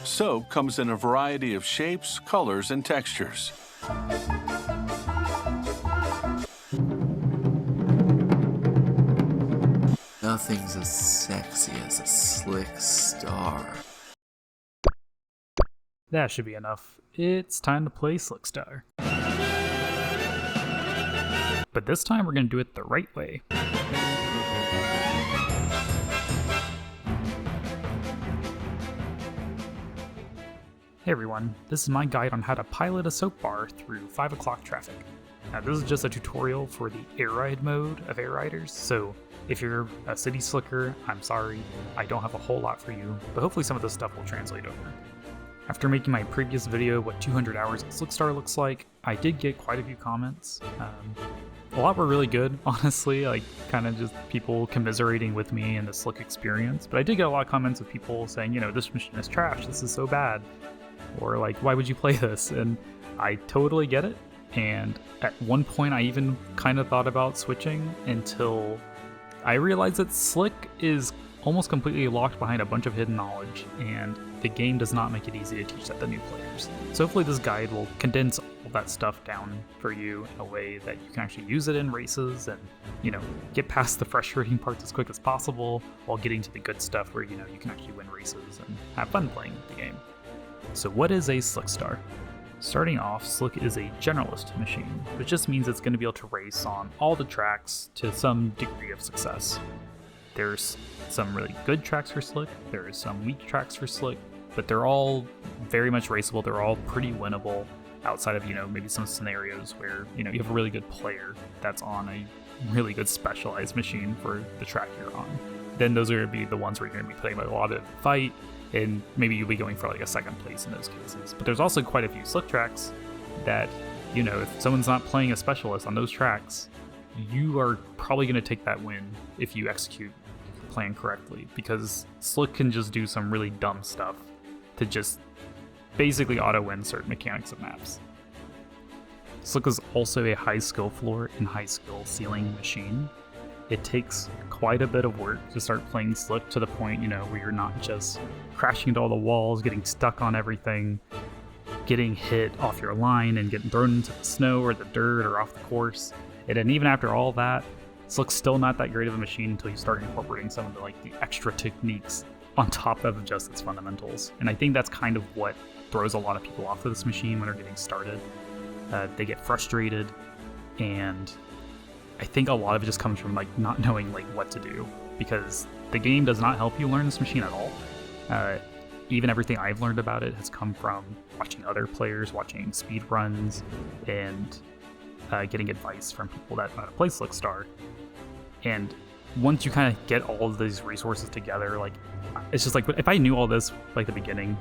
Soap comes in a variety of shapes, colors, and textures. Nothing's as sexy as a slick star. That should be enough. It's time to play Slick Star. But this time we're going to do it the right way. Hey everyone, this is my guide on how to pilot a soap bar through 5 o'clock traffic. Now this is just a tutorial for the air ride mode of Air Riders, so if you're a city slicker, I'm sorry, I don't have a whole lot for you, but hopefully some of this stuff will translate over. After making my previous video, what 200 hours of Slickstar looks like, I did get quite a few comments. A lot were really good, honestly, like kind of just people commiserating with me and the slick experience, but I did get a lot of comments of people saying, you know, this machine is trash, this is so bad. Or like, why would you play this? And I totally get it. And at one point I even kind of thought about switching until I realized that Slick is almost completely locked behind a bunch of hidden knowledge, and the game does not make it easy to teach that to new players. So hopefully this guide will condense all that stuff down for you in a way that you can actually use it in races and, you know, get past the frustrating parts as quick as possible while getting to the good stuff where, you know, you can actually win races and have fun playing the game. So what is a Slick Star? Starting off, Slick is a generalist machine, which just means it's going to be able to race on all the tracks to some degree of success. There's some really good tracks for Slick, there's some weak tracks for Slick, but they're all very much raceable, they're all pretty winnable outside of, you know, maybe some scenarios where, you know, you have a really good player that's on a really good specialized machine for the track you're on. Then those are going to be the ones where you're going to be putting like a lot of fight, and maybe you'll be going for like a second place in those cases. But there's also quite a few slick tracks that, you know, if someone's not playing a specialist on those tracks, you are probably going to take that win if you execute the plan correctly, because Slick can just do some really dumb stuff to just basically auto-win certain mechanics of maps. Slick is also a high skill floor and high skill ceiling machine. It takes quite a bit of work to start playing Slick to the point, you know, where you're not just crashing into all the walls, getting stuck on everything, getting hit off your line and getting thrown into the snow or the dirt or off the course. And then even after all that, Slick's still not that great of a machine until you start incorporating some of the extra techniques on top of just its fundamentals. And I think that's kind of what throws a lot of people off of this machine when they're getting started. They get frustrated, and I think a lot of it just comes from not knowing what to do, because the game does not help you learn this machine at all. Even everything I've learned about it has come from watching other players, watching speed runs, and getting advice from people that know how to play Slickstar. And once you kind of get all of these resources together, it's just if I knew all this at the beginning,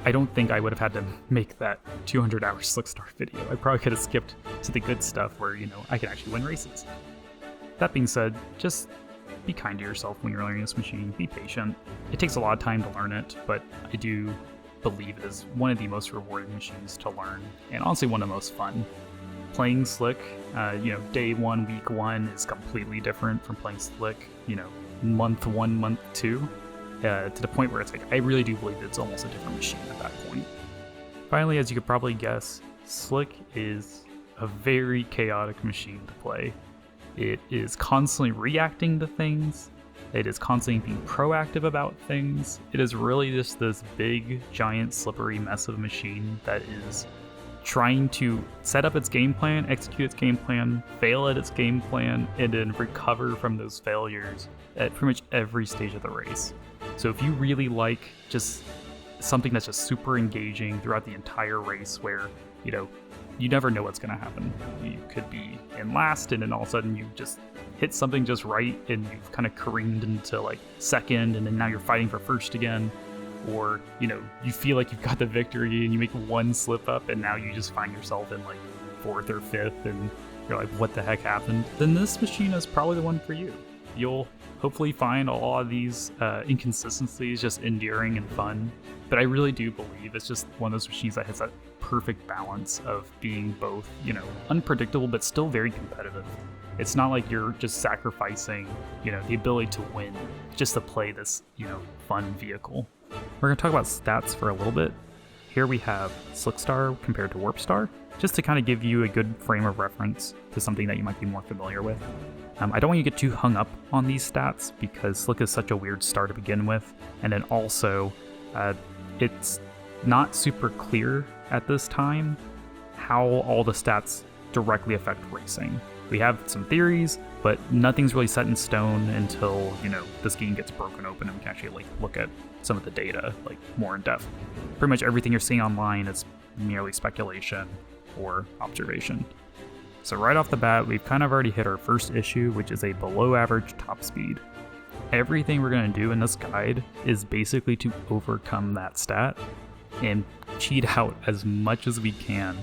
I don't think I would have had to make that 200-hour Slickstar video. I probably could have skipped to the good stuff where, I can actually win races. That being said, just be kind to yourself when you're learning this machine. Be patient. It takes a lot of time to learn it, but I do believe it is one of the most rewarding machines to learn, and honestly one of the most fun. Playing Slick, day one, week one is completely different from playing Slick, month one, month two. To the point where it's I really do believe it's almost a different machine at that point. Finally, as you could probably guess, Slick is a very chaotic machine to play. It is constantly reacting to things. It is constantly being proactive about things. It is really just this big, giant, slippery mess of a machine that is trying to set up its game plan, execute its game plan, fail at its game plan, and then recover from those failures at pretty much every stage of the race. So if you really like just something that's just super engaging throughout the entire race where, you never know what's going to happen. You could be in last and then all of a sudden you just hit something just right and you've kind of careened into second, and then now you're fighting for first again. Or, you feel like you've got the victory and you make one slip up and now you just find yourself in fourth or fifth and you're like, what the heck happened? Then this machine is probably the one for you. You'll hopefully find all of these inconsistencies just endearing and fun. But I really do believe it's just one of those machines that has that perfect balance of being both, unpredictable but still very competitive. It's not like you're just sacrificing, the ability to win just to play this, fun vehicle. We're going to talk about stats for a little bit. Here we have Slick Star compared to Warp Star, just to kind of give you a good frame of reference to something that you might be more familiar with. I don't want you to get too hung up on these stats because Slick is such a weird star to begin with, and then also it's not super clear at this time how all the stats directly affect racing. We have some theories, but nothing's really set in stone until, this game gets broken open and we can actually look at some of the data more in depth. Pretty much everything you're seeing online is merely speculation or observation. So right off the bat, we've kind of already hit our first issue, which is a below average top speed. Everything we're going to do in this guide is basically to overcome that stat and cheat out as much as we can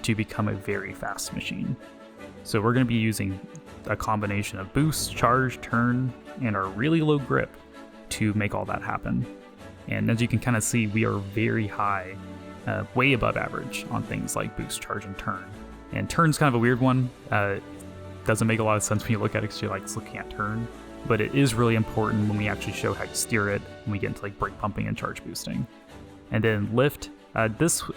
to become a very fast machine. So we're going to be using a combination of boost, charge, turn, and our really low grip to make all that happen. And as you can kind of see, we are very high, way above average on things like boost, charge, and turn. And turn's kind of a weird one. Doesn't make a lot of sense when you look at it because you're like, this can't turn. But it is really important when we actually show how to steer it when we get into brake pumping and charge boosting. And then lift.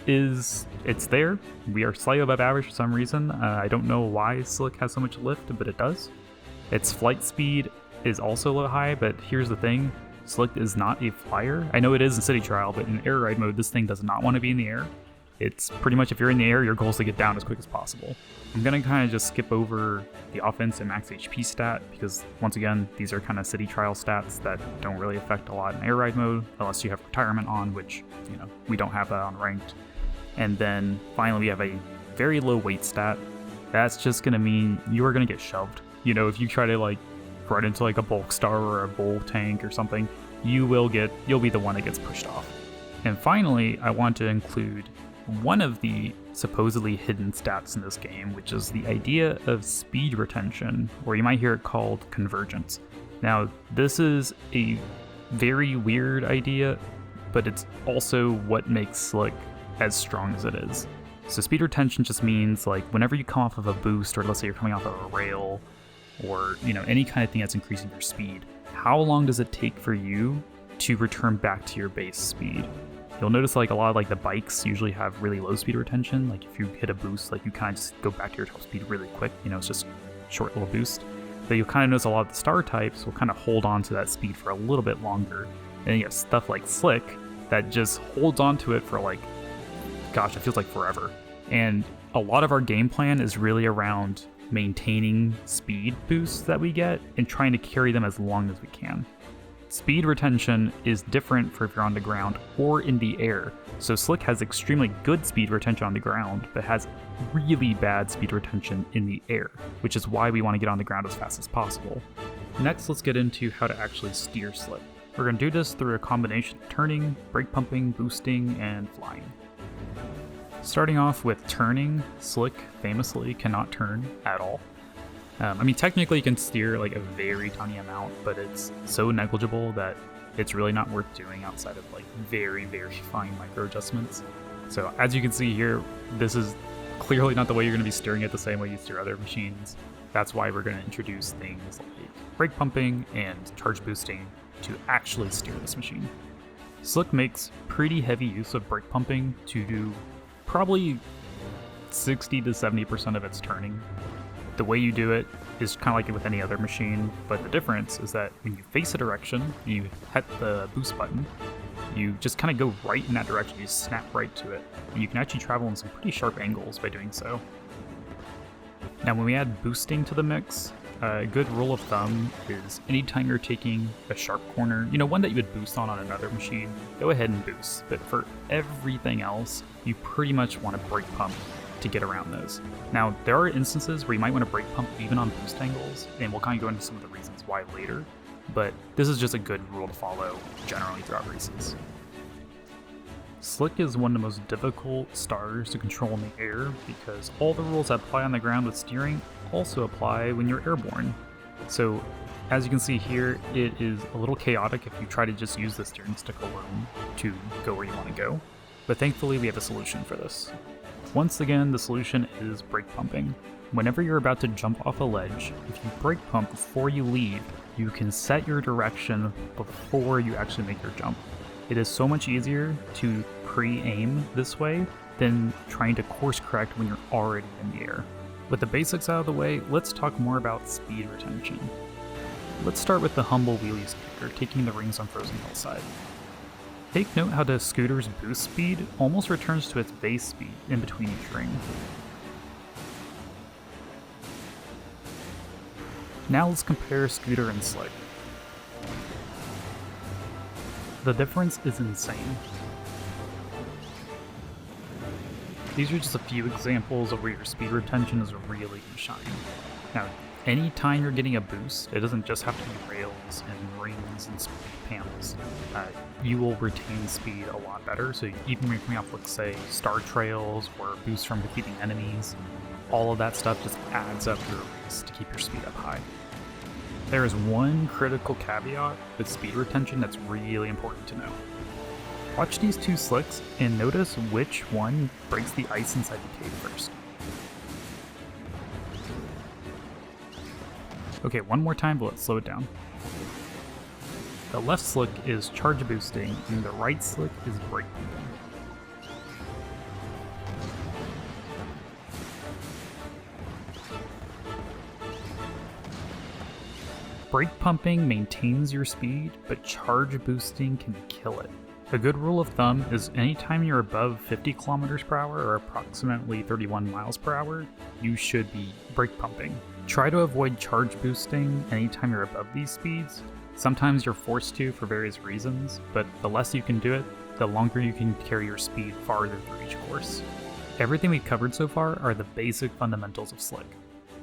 It's there. We are slightly above average for some reason. I don't know why Slick has so much lift, but it does. Its flight speed is also a little high, but here's the thing. Slick is not a flyer. I know it is in City Trial, but in air ride mode, this thing does not want to be in the air. It's pretty much, if you're in the air, your goal is to get down as quick as possible. I'm going to kind of just skip over the offense and max HP stat, because once again, these are kind of City Trial stats that don't really affect a lot in air ride mode, unless you have retirement on, which, we don't have that on ranked. And then finally, we have a very low weight stat. That's just going to mean you are going to get shoved. If you try to run into a bulk star or a bull tank or something, you'll be the one that gets pushed off. And finally, I want to include one of the supposedly hidden stats in this game, which is the idea of speed retention, or you might hear it called convergence. Now, this is a very weird idea, but it's also what makes Slick as strong as it is. So speed retention just means whenever you come off of a boost, or let's say you're coming off of a rail, or any kind of thing that's increasing your speed, how long does it take for you to return back to your base speed? You'll notice a lot of the bikes usually have really low speed retention. If you hit a boost, you kind of just go back to your top speed really quick. It's just short little boost. But you'll kind of notice a lot of the star types will kind of hold on to that speed for a little bit longer. And then you have stuff like Slick that just holds on to it for gosh, it feels like forever. And a lot of our game plan is really around maintaining speed boosts that we get and trying to carry them as long as we can. Speed retention is different for if you're on the ground or in the air. So Slick has extremely good speed retention on the ground, but has really bad speed retention in the air, which is why we want to get on the ground as fast as possible. Next, let's get into how to actually steer Slick. We're going to do this through a combination of turning, brake pumping, boosting, and flying. Starting off with turning, Slick famously cannot turn at all. Technically you can steer a very tiny amount, but it's so negligible that it's really not worth doing outside of very, very fine micro adjustments. So as you can see here, this is clearly not the way you're going to be steering it the same way you steer other machines. That's why we're going to introduce things like brake pumping and charge boosting to actually steer this machine. Slick makes pretty heavy use of brake pumping to do probably 60 to 70% of its turning. The way you do it is kind of like with any other machine, but the difference is that when you face a direction, you hit the boost button, you just kind of go right in that direction, you snap right to it, and you can actually travel in some pretty sharp angles by doing so. Now when we add boosting to the mix, a good rule of thumb is anytime you're taking a sharp corner, one that you would boost on another machine, go ahead and boost, but for everything else, you pretty much want to brake pump to get around those. Now, there are instances where you might want to brake pump even on boost angles, and we'll kind of go into some of the reasons why later, but this is just a good rule to follow generally throughout races. Slick is one of the most difficult stars to control in the air because all the rules that apply on the ground with steering also apply when you're airborne. So, as you can see here, it is a little chaotic if you try to just use the steering stick alone to go where you want to go. but thankfully we have a solution for this. Once again, the solution is brake pumping. Whenever you're about to jump off a ledge, if you brake pump before you leave, you can set your direction before you actually make your jump. It is so much easier to pre-aim this way than trying to course correct when you're already in the air. With the basics out of the way, let's talk more about speed retention. Let's start with the humble wheelie scooter, taking the rings on Frozen Hillside. Take note how the scooter's boost speed almost returns to its base speed in between each ring. Now let's compare scooter and slick. The difference is insane. These are just a few examples of where your speed retention is really going to shine. Now, anytime you're getting a boost, it doesn't just have to be rails and rings and speed panels. You will retain speed a lot better, so even when you're coming off, let's say, star trails or boosts from defeating enemies, all of that stuff just adds up your race to keep your speed up high. There is one critical caveat with speed retention that's really important to know. Watch these two slicks and notice which one breaks the ice inside the cave first. Okay, one more time, but let's slow it down. The left slick is charge boosting, and the right slick is brake pumping. Brake pumping maintains your speed, but charge boosting can kill it. A good rule of thumb is anytime you're above 50 kilometers per hour or approximately 31 miles per hour, you should be brake pumping. Try to avoid charge boosting anytime you're above these speeds. Sometimes you're forced to for various reasons, but the less you can do it, the longer you can carry your speed farther through each course. Everything we've covered so far are the basic fundamentals of slick.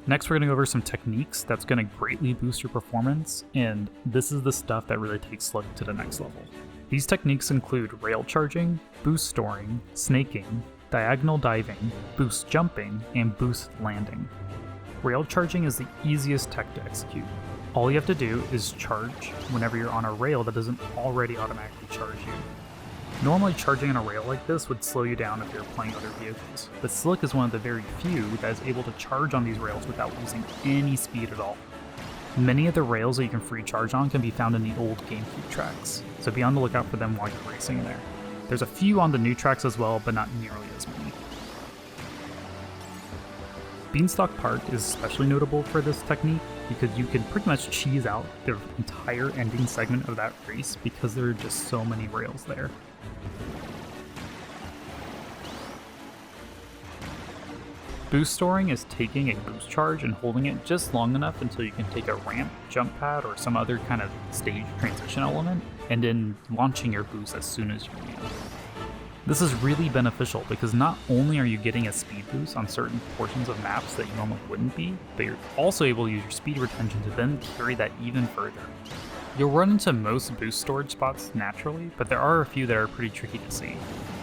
Next, we're going to go over some techniques that's going to greatly boost your performance, and this is the stuff that really takes slick to the next level. These techniques include rail charging, boost storing, snaking, diagonal diving, boost jumping, and boost landing. Rail charging is the easiest tech to execute. All you have to do is charge whenever you're on a rail that doesn't already automatically charge you. Normally charging on a rail like this would slow you down if you're playing other vehicles, but Slick is one of the very few that is able to charge on these rails without losing any speed at all. Many of the rails that you can free charge on can be found in the old GameCube tracks, so be on the lookout for them while you're racing there. There's a few on the new tracks as well, but not nearly as many. Beanstalk Park is especially notable for this technique because you can pretty much cheese out the entire ending segment of that race because there are just so many rails there. Boost storing is taking a boost charge and holding it just long enough until you can take a ramp, jump pad, or some other kind of stage transition element, and then launching your boost as soon as you can. This is really beneficial because not only are you getting a speed boost on certain portions of maps that you normally wouldn't be, but you're also able to use your speed retention to then carry that even further. You'll run into most boost storage spots naturally, but there are a few that are pretty tricky to see.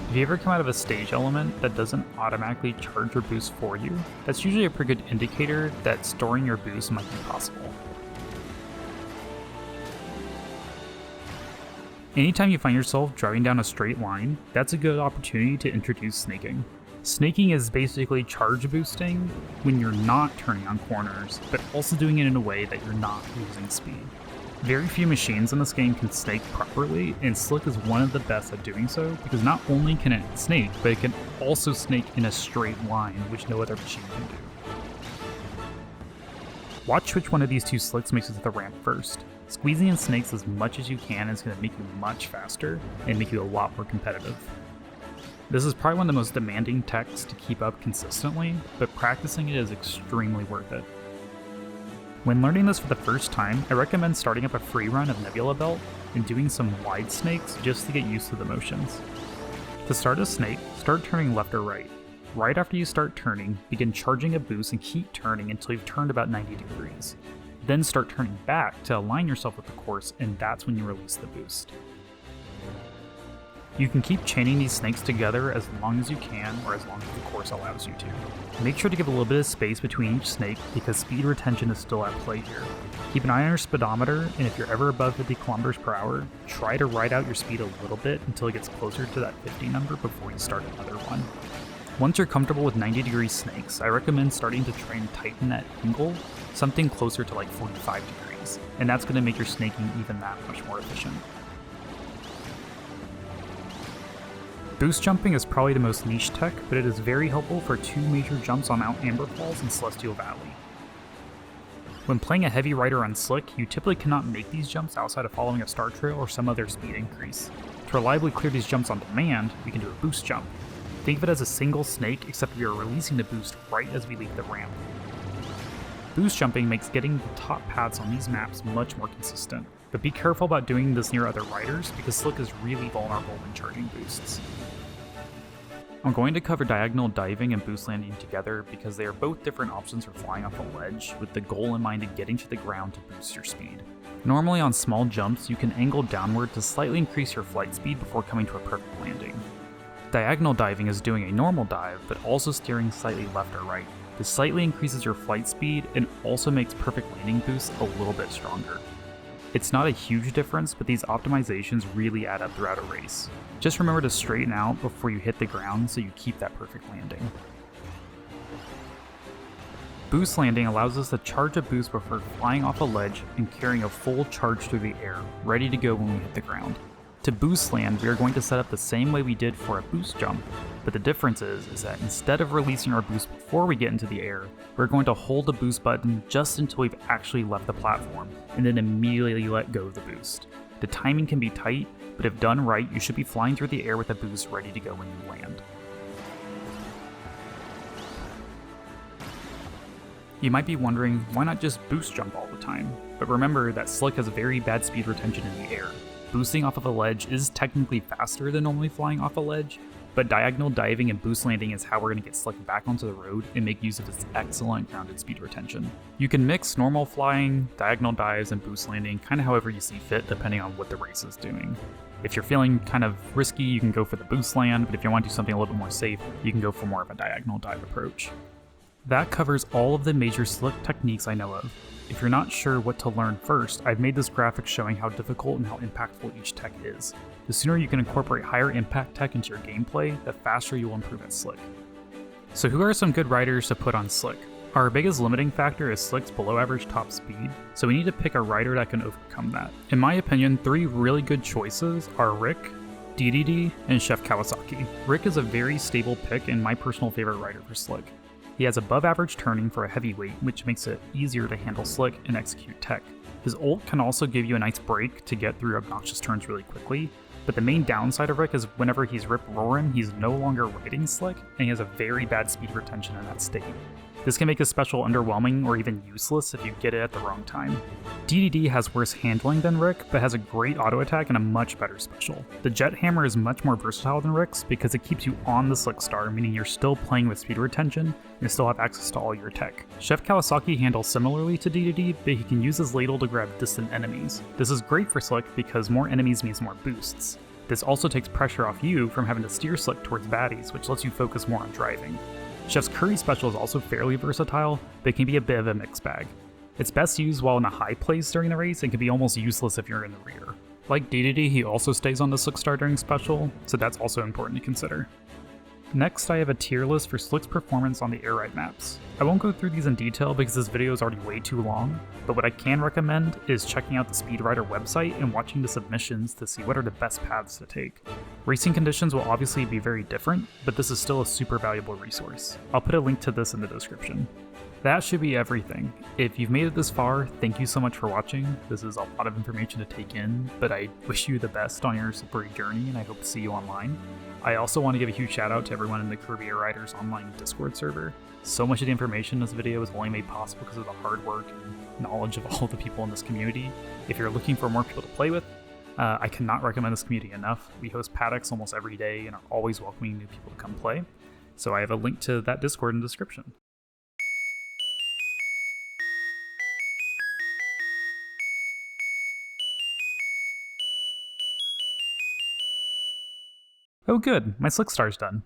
If you ever come out of a stage element that doesn't automatically charge your boost for you, that's usually a pretty good indicator that storing your boost might be possible. Anytime you find yourself driving down a straight line, that's a good opportunity to introduce snaking. Snaking is basically charge boosting when you're not turning on corners, but also doing it in a way that you're not losing speed. Very few machines in this game can snake properly, and Slick is one of the best at doing so because not only can it snake, but it can also snake in a straight line, which no other machine can do. Watch which one of these two slicks makes it to the ramp first. Squeezing in snakes as much as you can is going to make you much faster and make you a lot more competitive. This is probably one of the most demanding techs to keep up consistently, but practicing it is extremely worth it. When learning this for the first time, I recommend starting up a free run of Nebula Belt and doing some wide snakes just to get used to the motions. To start a snake, start turning left or right. Right after you start turning, begin charging a boost and keep turning until you've turned about 90 degrees. Then start turning back to align yourself with the course, and that's when you release the boost. You can keep chaining these snakes together as long as you can, or as long as the course allows you to. Make sure to give a little bit of space between each snake because speed retention is still at play here. Keep an eye on your speedometer, and if you're ever above 50 kilometers per hour, try to ride out your speed a little bit until it gets closer to that 50 number before you start another one. Once you're comfortable with 90-degree snakes, I recommend starting to try and tighten that angle, something closer to like 45 degrees, and that's going to make your snaking even that much more efficient. Boost jumping is probably the most niche tech, but it is very helpful for two major jumps on Mount Amber Falls and Celestial Valley. When playing a heavy rider on slick, you typically cannot make these jumps outside of following a star trail or some other speed increase. To reliably clear these jumps on demand, we can do a boost jump. Think of it as a single snake, except we are releasing the boost right as we leave the ramp. Boost jumping makes getting the top paths on these maps much more consistent, but be careful about doing this near other riders because slick is really vulnerable when charging boosts. I'm going to cover diagonal diving and boost landing together because they are both different options for flying off a ledge, with the goal in mind of getting to the ground to boost your speed. Normally on small jumps, you can angle downward to slightly increase your flight speed before coming to a perfect landing. Diagonal diving is doing a normal dive, but also steering slightly left or right. This slightly increases your flight speed and also makes perfect landing boosts a little bit stronger. It's not a huge difference, but these optimizations really add up throughout a race. Just remember to straighten out before you hit the ground so you keep that perfect landing. Boost landing allows us to charge a boost before flying off a ledge and carrying a full charge through the air, ready to go when we hit the ground. To boost land, we are going to set up the same way we did for a boost jump, but the difference is that instead of releasing our boost before we get into the air, we're going to hold the boost button just until we've actually left the platform, and then immediately let go of the boost. The timing can be tight, but if done right, you should be flying through the air with a boost ready to go when you land. You might be wondering, why not just boost jump all the time? But remember that slick has very bad speed retention in the air. Boosting off of a ledge is technically faster than normally flying off a ledge, but diagonal diving and boost landing is how we're going to get slick back onto the road and make use of its excellent grounded speed retention. You can mix normal flying, diagonal dives, and boost landing kind of however you see fit depending on what the race is doing. If you're feeling kind of risky, you can go for the boost land, but if you want to do something a little bit more safe, you can go for more of a diagonal dive approach. That covers all of the major slick techniques I know of. If you're not sure what to learn first, I've made this graphic showing how difficult and how impactful each tech is. The sooner you can incorporate higher impact tech into your gameplay, the faster you will improve at slick. So who are some good riders to put on slick? Our biggest limiting factor is slick's below average top speed, so we need to pick a rider that can overcome that. In my opinion, 3 really good choices are Rick, DDD, and Chef Kawasaki. Rick is a very stable pick and my personal favorite rider for slick. He has above average turning for a heavyweight, which makes it easier to handle slick and execute tech. His ult can also give you a nice break to get through obnoxious turns really quickly, but the main downside of Rick is whenever he's rip roaring, he's no longer riding slick, and he has a very bad speed retention in that state. This can make his special underwhelming or even useless if you get it at the wrong time. DDD has worse handling than Rick, but has a great auto attack and a much better special. The Jet Hammer is much more versatile than Rick's because it keeps you on the Slick Star, meaning you're still playing with speed retention and still have access to all your tech. Chef Kawasaki handles similarly to DDD, but he can use his ladle to grab distant enemies. This is great for Slick because more enemies means more boosts. This also takes pressure off you from having to steer Slick towards baddies, which lets you focus more on driving. Chef's Curry special is also fairly versatile, but it can be a bit of a mixed bag. It's best used while in a high place during the race and can be almost useless if you're in the rear. Like DDD, he also stays on the Slick Star during special, so that's also important to consider. Next, I have a tier list for Slick's performance on the air ride maps. I won't go through these in detail because this video is already way too long, but what I can recommend is checking out the Speedrider website and watching the submissions to see what are the best paths to take. Racing conditions will obviously be very different, but this is still a super valuable resource. I'll put a link to this in the description. That should be everything. If you've made it this far, thank you so much for watching. This is a lot of information to take in, but I wish you the best on your slippery journey and I hope to see you online. I also want to give a huge shout out to everyone in the Kirby Air Riders online Discord server. So much of the information in this video is only made possible because of the hard work and knowledge of all the people in this community. If you're looking for more people to play with, I cannot recommend this community enough. We host paddocks almost every day and are always welcoming new people to come play. So I have a link to that Discord in the description. Oh good, my slick star's done.